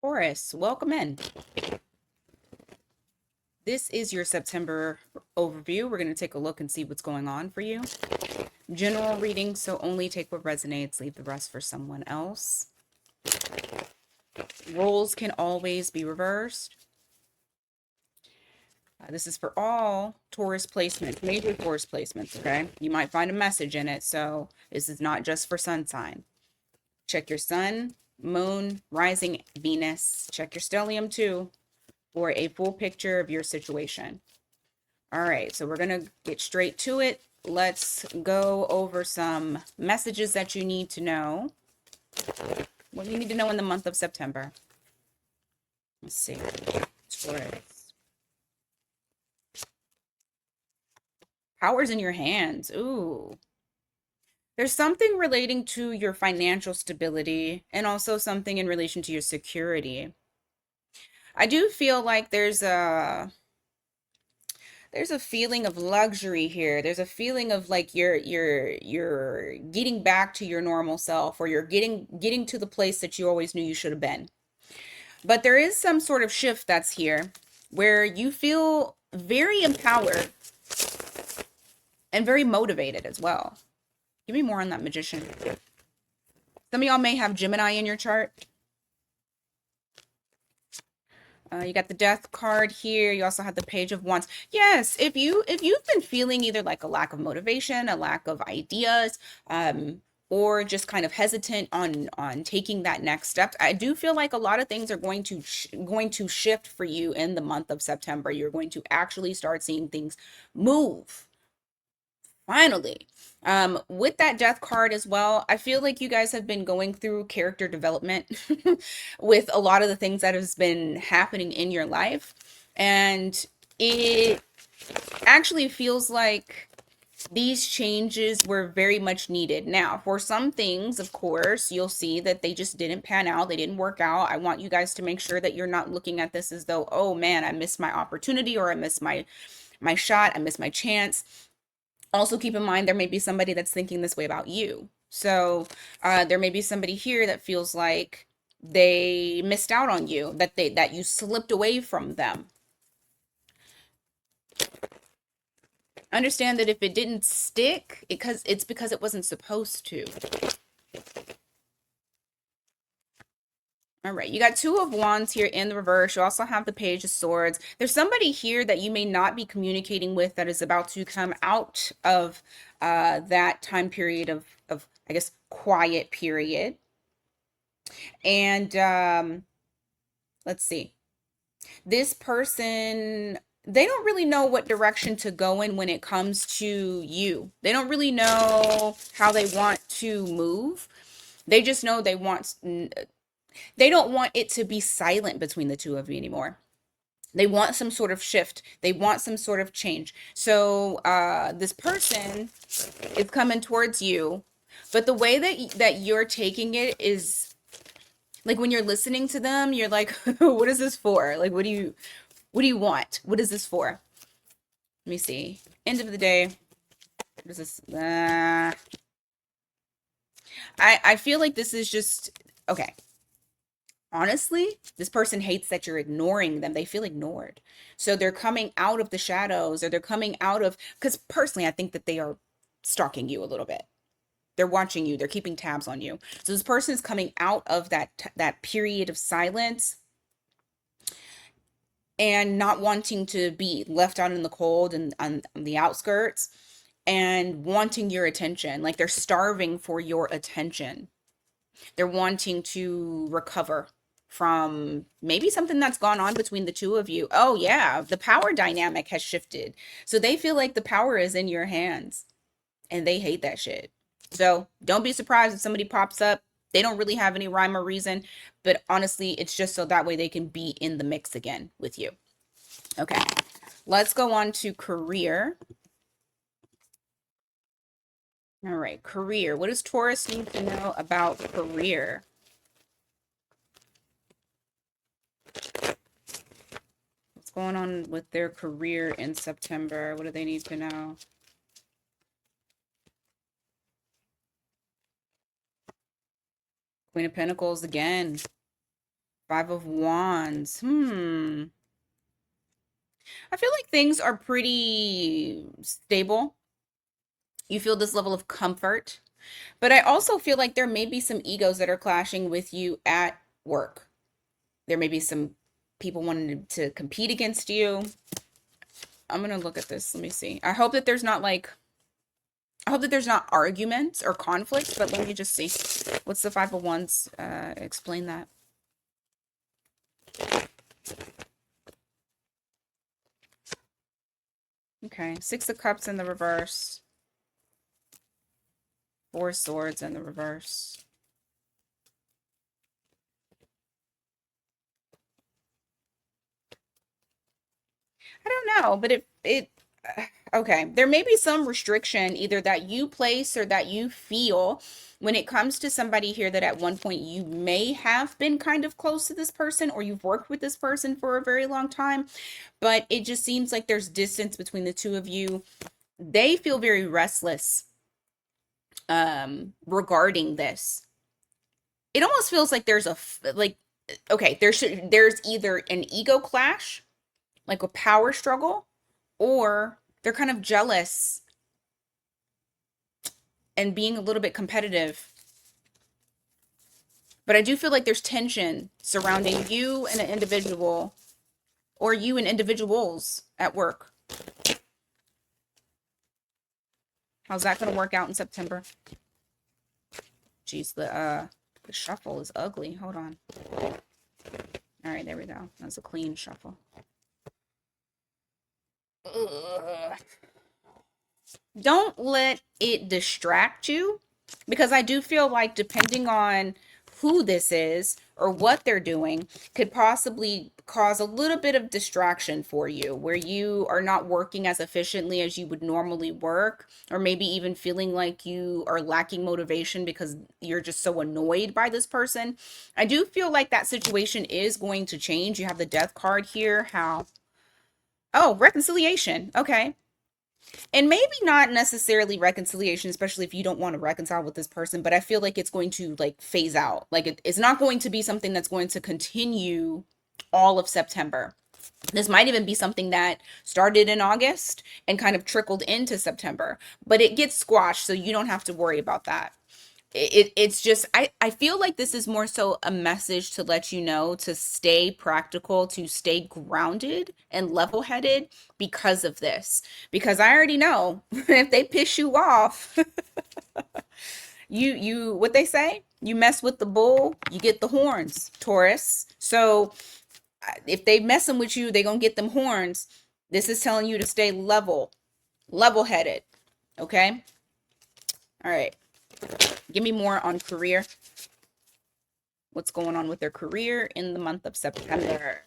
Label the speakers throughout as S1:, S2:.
S1: Taurus, welcome in. This is your September overview. We're going to take a look and see what's going on for you. General reading, so only take what resonates, leave the rest for someone else. Roles can always be reversed. This is for all Taurus placements, major Taurus placements, okay? You might find a message in it, so this is not just for sun sign. Check your sun, moon, rising Venus. Check your stellium too for a full picture of your situation. All right, so we're going to get straight to it. Let's go over some messages that you need to know. What do you need to know in the month of September? Let's see. Taurus. Power's in your hands. Ooh. There's something relating to your financial stability and also something in relation to your security. I do feel like there's a feeling of luxury here. There's a feeling of like you're getting back to your normal self, or you're getting to the place that you always knew you should have been. But there is some sort of shift that's here where you feel very empowered and very motivated as well. Give me more on that magician. Some of y'all may have Gemini in your chart. You got the death card here. You also have the page of wands. Yes, if you've been feeling either like a lack of motivation, a lack of ideas, or just kind of hesitant on taking that next step, I do feel like a lot of things are going to shift for you in the month of September. You're going to actually start seeing things move. Finally, with that death card as well, I feel like you guys have been going through character development with a lot of the things that has been happening in your life. And it actually feels like these changes were very much needed. Now, for some things, of course, you'll see that they just didn't pan out. They didn't work out. I want you guys to make sure that you're not looking at this as though, oh man, I missed my opportunity, or I missed my shot, I missed my chance. Also keep in mind, there may be somebody that's thinking this way about you. So there may be somebody here that feels like they missed out on you, that you slipped away from them. Understand that if it didn't stick, it's because it wasn't supposed to. All right, you got Two of Wands here in the reverse. You also have the Page of Swords. There's somebody here that you may not be communicating with that is about to come out of that time period of I guess, quiet period. And let's see. This person, they don't really know what direction to go in when it comes to you. They don't really know how they want to move. They just know they don't want it to be silent between the two of you anymore. They want some sort of shift. They want some sort of change. So this person is coming towards you, but the way that you're taking it is like when you're listening to them, you're like, what is this for? Like, what do you want? What is this for? Let me see. End of the day, what is this? I feel like this is just okay. Honestly, this person hates that you're ignoring them. They feel ignored. So they're coming out of the shadows, or they're coming out of, because personally, I think that they are stalking you a little bit. They're watching you. They're keeping tabs on you. So this person is coming out of that period of silence and not wanting to be left out in the cold and on the outskirts, and wanting your attention. Like they're starving for your attention. They're wanting to recover from maybe something that's gone on between the two of you. Oh yeah, the power dynamic has shifted. So they feel like the power is in your hands, and they hate that shit. So don't be surprised if somebody pops up. They don't really have any rhyme or reason, but honestly, it's just so that way they can be in the mix again with you. Okay, let's go on to career. All right, career. What does Taurus need to know about career? What's going on with their career in September? What do they need to know? Queen of Pentacles again. Five of Wands. I feel like things are pretty stable. You feel this level of comfort, but I also feel like there may be some egos that are clashing with you at work. There may be some people wanting to compete against you. I'm gonna look at this. Let me see. I hope that there's not arguments or conflicts, but let me just see. What's the Five of Wands? Explain that. Okay, Six of Cups in the reverse. Four Swords in the reverse. I don't know, but okay, there may be some restriction either that you place or that you feel when it comes to somebody here that at one point you may have been kind of close to this person or you've worked with this person for a very long time, but it just seems like there's distance between the two of you. They feel very restless regarding this. It almost feels like okay, there's either an ego clash, like a power struggle, or they're kind of jealous and being a little bit competitive. But I do feel like there's tension surrounding you and an individual or you and individuals at work. How's that going to work out in September? Jeez, the shuffle is ugly. Hold on. All right, there we go. That's a clean shuffle. Ugh. Don't let it distract you, because I do feel like depending on who this is or what they're doing could possibly cause a little bit of distraction for you where you are not working as efficiently as you would normally work, or maybe even feeling like you are lacking motivation because you're just so annoyed by this person. I do feel like that situation is going to change. You have the Death card here. How? Oh, reconciliation. Okay. And maybe not necessarily reconciliation, especially if you don't want to reconcile with this person, but I feel like it's going to like phase out. Like it's not going to be something that's going to continue all of September. This might even be something that started in August and kind of trickled into September, but it gets squashed, so you don't have to worry about that. It's just I feel like this is more so a message to let you know to stay practical, to stay grounded and level-headed because of this. Because I already know if they piss you off, you what they say? You mess with the bull, you get the horns, Taurus. So if they messing with you, they gonna get them horns. This is telling you to stay level-headed. Okay? All right. Give me more on career. What's going on with their career in the month of September?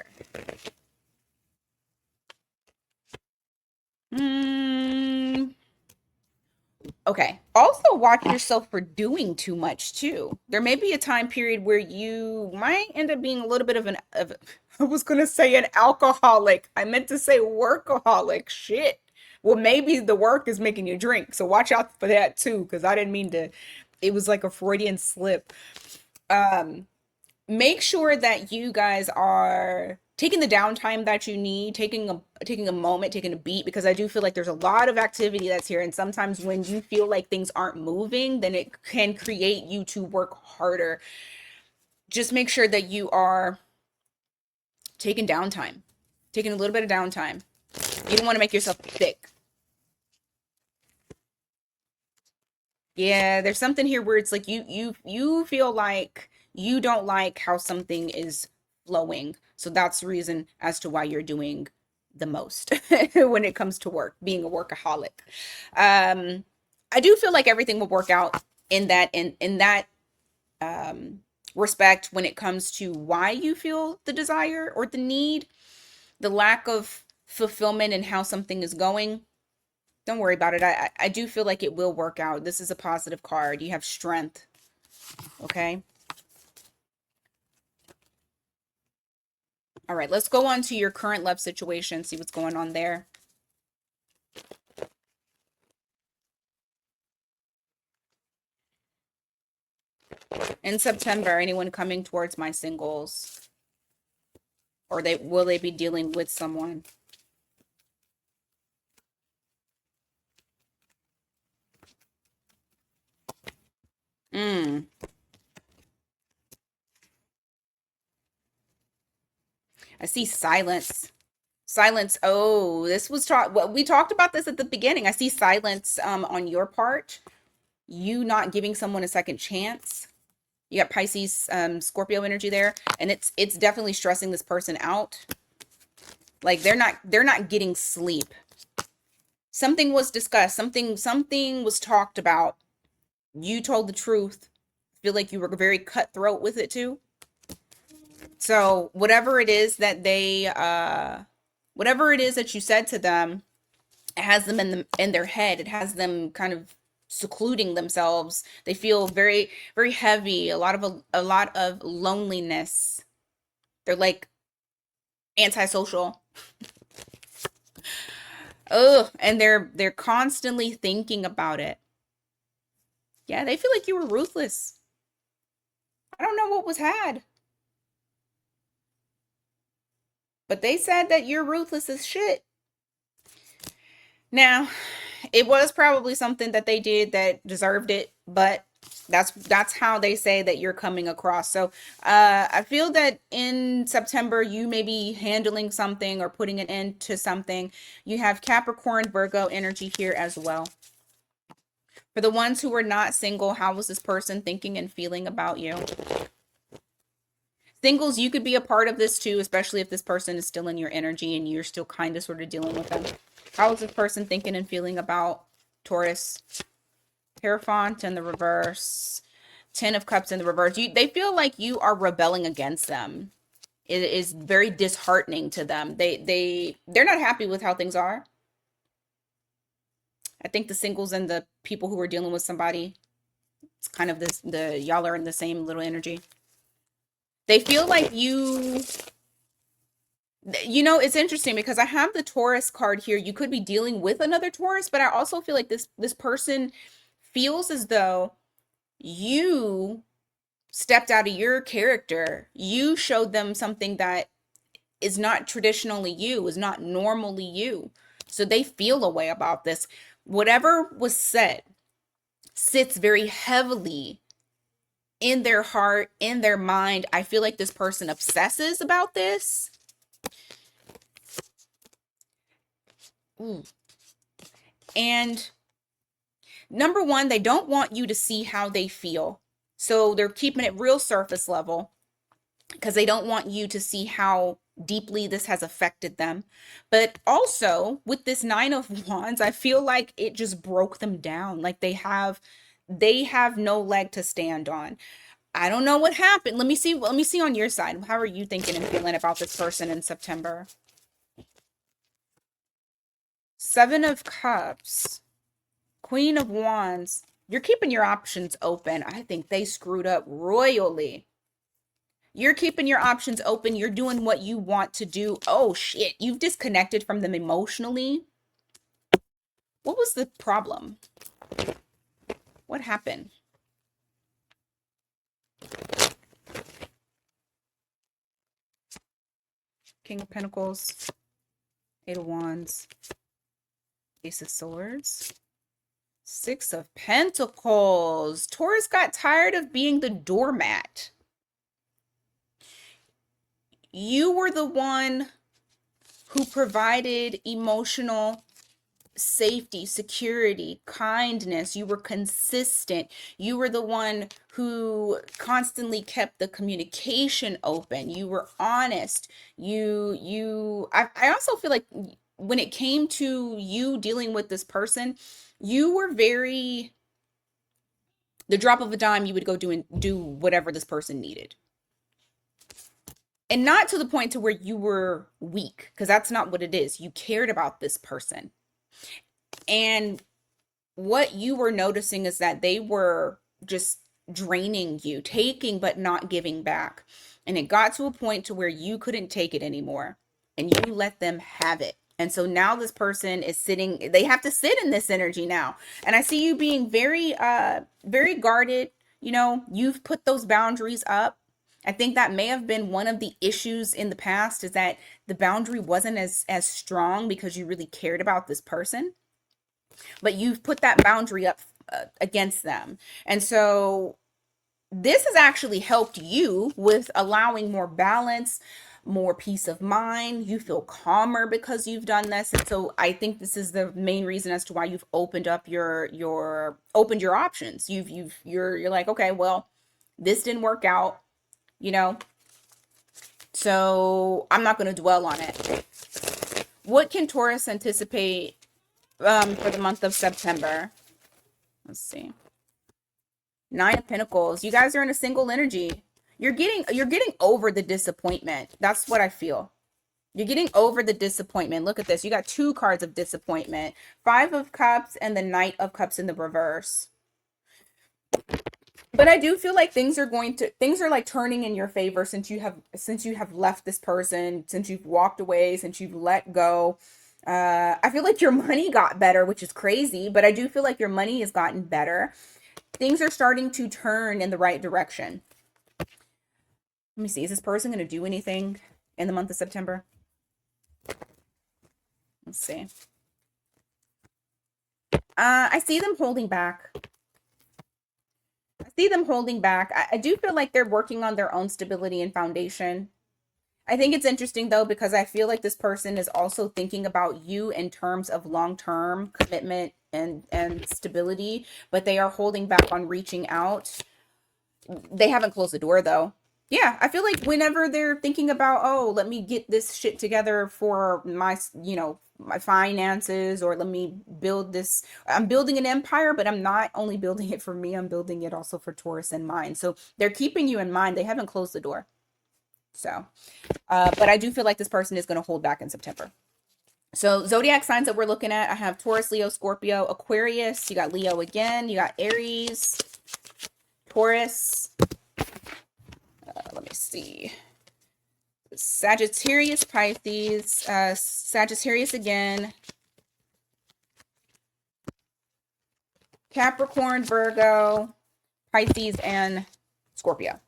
S1: Okay. Also, watch yourself for doing too much too. There may be a time period where you might end up being a little bit of I was gonna say an alcoholic. I meant to say workaholic. Shit. Well, maybe the work is making you drink, so watch out for that too, because I didn't mean to. It was like a Freudian slip. Um, Make sure that you guys are taking the downtime that you need, taking a moment, taking a beat, because I do feel like there's a lot of activity that's here, and sometimes when you feel like things aren't moving, then it can create you to work harder. Just make sure that you are taking downtime, taking a little bit of downtime. You don't want to make yourself sick. Yeah, there's something here where it's like you feel like you don't like how something is flowing. So that's the reason as to why you're doing the most when it comes to work, being a workaholic. Um, I do feel like everything will work out in that respect when it comes to why you feel the desire or the need, the lack of fulfillment and how something is going. Don't worry about it. I do feel like it will work out. This is a positive card. You have strength. Okay. All right. Let's go on to your current love situation. See what's going on there. In September, anyone coming towards my singles? Or they will they be dealing with someone? Mm, I see silence. Silence. Oh, this was talk. Well, we talked about this at the beginning. I see silence on your part. You not giving someone a second chance. You got Pisces, Scorpio energy there, and it's definitely stressing this person out. Like they're not getting sleep. Something was discussed. Something was talked about. You told the truth. Feel like you were very cutthroat with it too. So whatever it is that whatever it is that you said to them, it has them in their head. It has them kind of secluding themselves. They feel very very heavy, a lot of loneliness. They're like antisocial. Oh, and they're constantly thinking about it. Yeah, they feel like you were ruthless. I don't know what was had, but they said that you're ruthless as shit. Now, it was probably something that they did that deserved it, but that's how they say that you're coming across. So I feel that in September you may be handling something or putting an end to something. You have Capricorn Virgo energy here as well. For the ones who are not single, how was this person thinking and feeling about you? Singles, you could be a part of this too, especially if this person is still in your energy and you're still kind of sort of dealing with them. How is this person thinking and feeling about Taurus? Hierophant in the reverse. 10 of Cups in the reverse. They feel like you are rebelling against them. It is very disheartening to them. They're not happy with how things are. I think the singles and the people who are dealing with somebody, it's kind of this, the y'all are in the same little energy. They feel like it's interesting because I have the Taurus card here. You could be dealing with another Taurus, but I also feel like this person feels as though you stepped out of your character. You showed them something that is not traditionally you, is not normally you. So they feel a way about this. Whatever was said sits very heavily in their heart, in their mind. I feel like this person obsesses about this. Ooh. And number one, they don't want you to see how they feel. So they're keeping it real surface level because they don't want you to see how deeply this has affected them. But also with this 9 of Wands, I feel like it just broke them down. Like they have no leg to stand on. I don't know what happened. Let me see on your side. How are you thinking and feeling about this person in September? 7 of Cups. Queen of Wands. You're keeping your options open. I think they screwed up royally. You're keeping your options open. You're doing what you want to do. Oh, shit. You've disconnected from them emotionally. What was the problem? What happened? King of Pentacles. 8 of Wands. Ace of Swords. 6 of Pentacles. Taurus got tired of being the doormat. You were the one who provided emotional safety, security, kindness. You were consistent. You were the one who constantly kept the communication open. You were honest. I also feel like when it came to you dealing with this person, you were very, the drop of a dime, you would go do whatever this person needed. And not to the point to where you were weak, because that's not what it is. You cared about this person. And what you were noticing is that they were just draining you, taking but not giving back. And it got to a point to where you couldn't take it anymore and you let them have it. And so now this person is sitting, they have to sit in this energy now. And I see you being very, very guarded. You've put those boundaries up. I think that may have been one of the issues in the past, is that the boundary wasn't as strong because you really cared about this person, but you've put that boundary up against them. And so this has actually helped you with allowing more balance, more peace of mind. You feel calmer because you've done this. And so I think this is the main reason as to why you've opened up your options. You're like, okay, well, this didn't work out, you know, so I'm not going to dwell on it. What can Taurus anticipate for the month of September? Let's see. Nine of Pentacles. You guys are in a single energy. You're getting over the disappointment. That's what I feel. You're getting over the disappointment. Look at this. You got two cards of disappointment. Five of Cups and the Knight of Cups in the reverse. But I do feel like things are like turning in your favor since you have left this person, since you've walked away, since you've let go. I feel like your money got better, which is crazy, but I do feel like your money has gotten better. Things are starting to turn in the right direction. Let me see. Is this person going to do anything in the month of September? Let's see. I see them holding back. I do feel like they're working on their own stability and foundation. I think it's interesting though, because I feel like this person is also thinking about you in terms of long-term commitment and stability, but they are holding back on reaching out. They haven't closed the door though. Yeah, I feel like whenever they're thinking about, oh, let me get this shit together for my, my finances, or let me build this, I'm building an empire, but I'm not only building it for me, I'm building it also for Taurus in mind. So they're keeping you in mind. They haven't closed the door. So, but I do feel like this person is going to hold back in September. So zodiac signs that we're looking at, I have Taurus, Leo, Scorpio, Aquarius. You got Leo again. You got Aries, Taurus. Let me see. Sagittarius, Pisces, Sagittarius again, Capricorn, Virgo, Pisces, and Scorpio.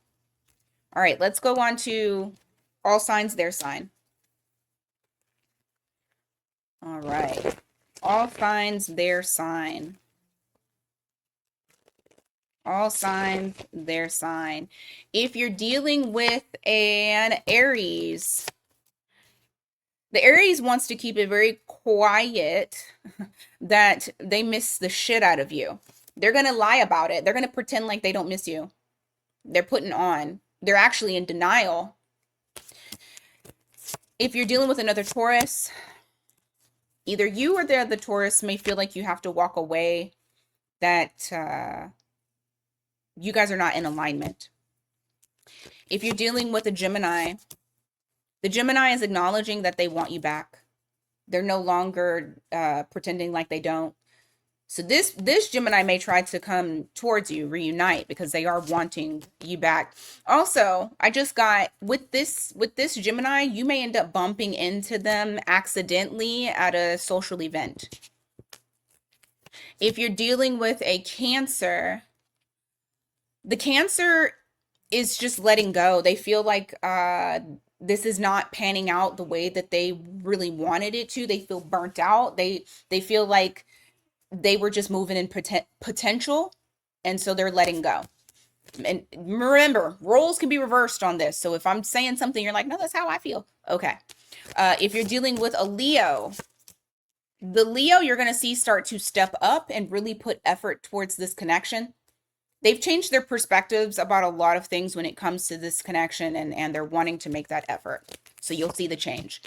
S1: All right, let's go on to all signs, their sign. All right, all signs, their sign. All signs, their sign. If you're dealing with an Aries, the Aries wants to keep it very quiet that they miss the shit out of you. They're going to lie about it. They're going to pretend like they don't miss you. They're putting on. They're actually in denial. If you're dealing with another Taurus, either you or the other Taurus may feel like you have to walk away, that you guys are not in alignment. If you're dealing with a Gemini, the Gemini is acknowledging that they want you back. They're no longer pretending like they don't. So this Gemini may try to come towards you, reunite, because they are wanting you back. Also, I just got with this Gemini, you may end up bumping into them accidentally at a social event. If you're dealing with a Cancer, the Cancer is just letting go. They feel like this is not panning out the way that they really wanted it to. They feel burnt out. They feel like they were just moving in potential, and so they're letting go. And remember, roles can be reversed on this. So if I'm saying something, you're like, no, that's how I feel. Okay. If you're dealing with a Leo, the Leo you're going to see start to step up and really put effort towards this connection. They've changed their perspectives about a lot of things when it comes to this connection, and they're wanting to make that effort. So you'll see the change.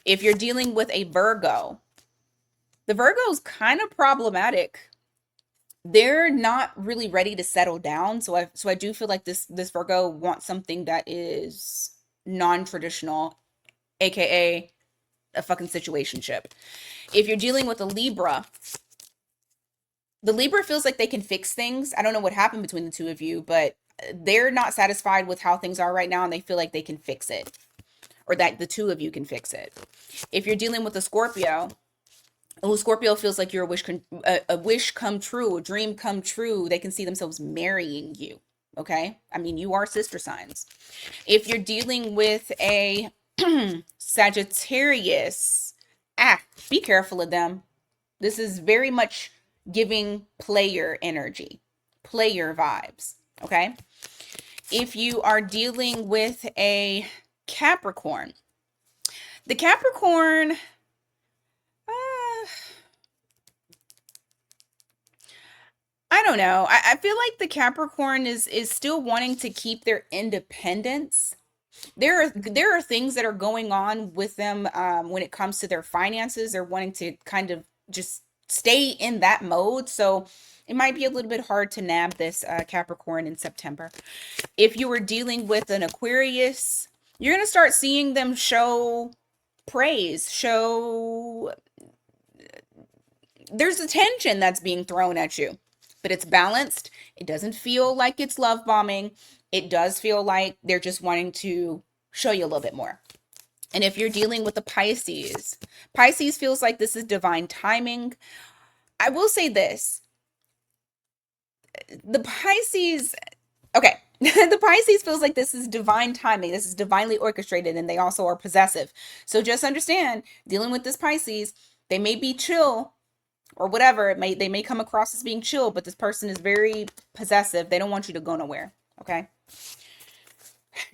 S1: If you're dealing with a Virgo, the Virgo is kind of problematic. They're not really ready to settle down. So I do feel like this Virgo wants something that is non-traditional, aka a fucking situationship. If you're dealing with a Libra, the Libra feels like they can fix things. I don't know what happened between the two of you, but they're not satisfied with how things are right now, and they feel like they can fix it, or that the two of you can fix it. If you're dealing with a Scorpio, Scorpio feels like you're a wish come true, a dream come true. They can see themselves marrying you. Okay. I mean, you are sister signs. If you're dealing with a Sagittarius, be careful of them. This is very much giving player energy, player vibes. Okay. If you are dealing with a Capricorn, the Capricorn, I don't know. I feel like the Capricorn is still wanting to keep their independence. There are things that are going on with them when it comes to their finances. They're wanting to kind of just stay in that mode. So it might be a little bit hard to nab this Capricorn in September. If you were dealing with an Aquarius, you're going to start seeing them show praise, show there's attention that's being thrown at you, but it's balanced. It doesn't feel like it's love bombing. It does feel like they're just wanting to show you a little bit more. And if you're dealing with the Pisces, Pisces feels like this is divine timing. I will say this. The Pisces, okay, the Pisces feels like this is divine timing. This is divinely orchestrated, and they also are possessive. So just understand, dealing with this Pisces, they may be chill or whatever. They may come across as being chill, but this person is very possessive. They don't want you to go nowhere. Okay.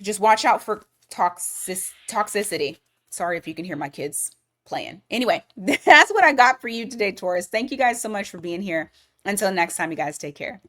S1: Just watch out for toxicity. Sorry if you can hear my kids playing. Anyway, that's what I got for you today, Taurus. Thank you guys so much for being here. Until next time, you guys take care.